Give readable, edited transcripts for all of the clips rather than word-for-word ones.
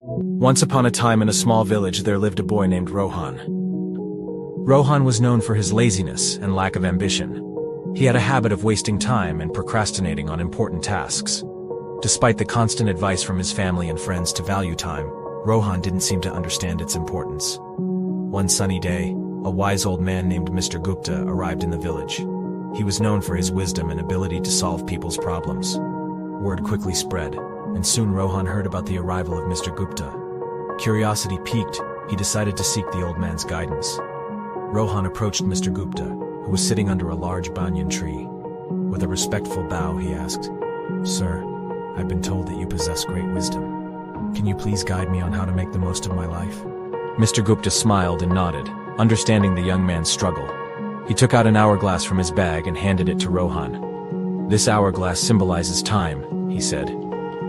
Once upon a time in a small village there lived a boy named Rohan. Rohan was known for his laziness and lack of ambition. He had a habit of wasting time and procrastinating on important tasks. Despite the constant advice from his family and friends to value time, Rohan didn't seem to understand its importance. One sunny day, a wise old man named Mr. Gupta arrived in the village. He was known for his wisdom and ability to solve people's problems. Word quickly spread, and soon Rohan heard about the arrival of Mr. Gupta. Curiosity piqued, he decided to seek the old man's guidance. Rohan approached Mr. Gupta, who was sitting under a large banyan tree. With a respectful bow, he asked, "Sir, I've been told that you possess great wisdom. Can you please guide me on how to make the most of my life?" Mr. Gupta smiled and nodded, understanding the young man's struggle. He took out an hourglass from his bag and handed it to Rohan. "This hourglass symbolizes time," he said.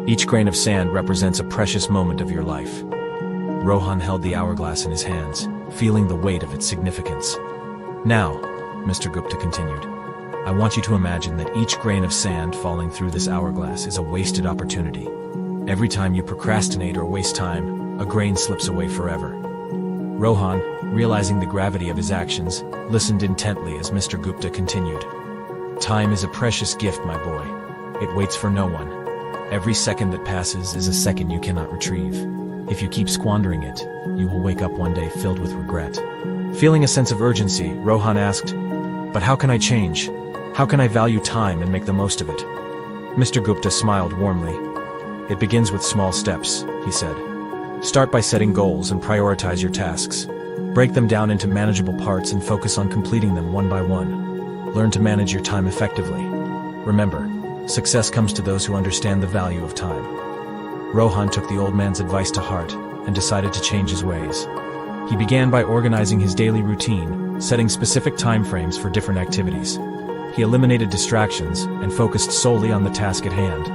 "Each grain of sand represents a precious moment of your life." Rohan held the hourglass in his hands, feeling the weight of its significance. "Now," Mr. Gupta continued, "I want you to imagine that each grain of sand falling through this hourglass is a wasted opportunity. Every time you procrastinate or waste time, a grain slips away forever." Rohan, realizing the gravity of his actions, listened intently as Mr. Gupta continued. "Time is a precious gift, my boy. It waits for no one. Every second that passes is a second you cannot retrieve. If you keep squandering it, you will wake up one day filled with regret." Feeling a sense of urgency, Rohan asked, "But how can I change? How can I value time and make the most of it?" Mr. Gupta smiled warmly. "It begins with small steps," he said. "Start by setting goals and prioritize your tasks. Break them down into manageable parts and focus on completing them one by one. Learn to manage your time effectively. Remember, success comes to those who understand the value of time." Rohan took the old man's advice to heart and decided to change his ways. He began by organizing his daily routine, setting specific time frames for different activities. He eliminated distractions and focused solely on the task at hand.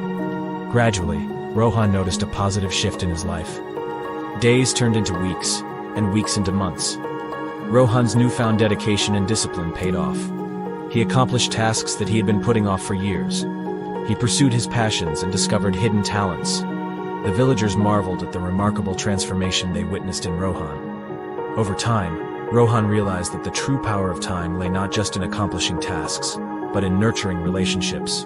Gradually, Rohan noticed a positive shift in his life. Days turned into weeks, and weeks into months. Rohan's newfound dedication and discipline paid off. He accomplished tasks that he had been putting off for years. He pursued his passions and discovered hidden talents. The villagers marveled at the remarkable transformation they witnessed in Rohan. Over time, Rohan realized that the true power of time lay not just in accomplishing tasks, but in nurturing relationships.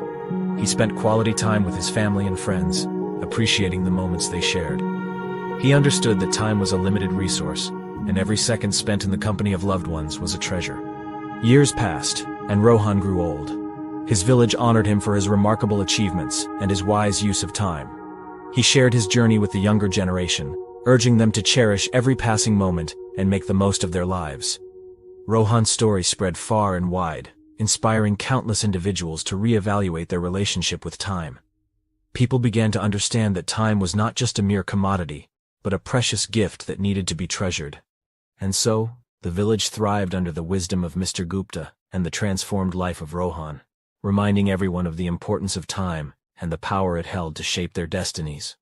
He spent quality time with his family and friends, appreciating the moments they shared. He understood that time was a limited resource, and every second spent in the company of loved ones was a treasure. Years passed, and Rohan grew old. His village honored him for his remarkable achievements and his wise use of time. He shared his journey with the younger generation, urging them to cherish every passing moment and make the most of their lives. Rohan's story spread far and wide, inspiring countless individuals to reevaluate their relationship with time. People began to understand that time was not just a mere commodity, but a precious gift that needed to be treasured. And so, the village thrived under the wisdom of Mr. Gupta and the transformed life of Rohan, reminding everyone of the importance of time and the power it held to shape their destinies.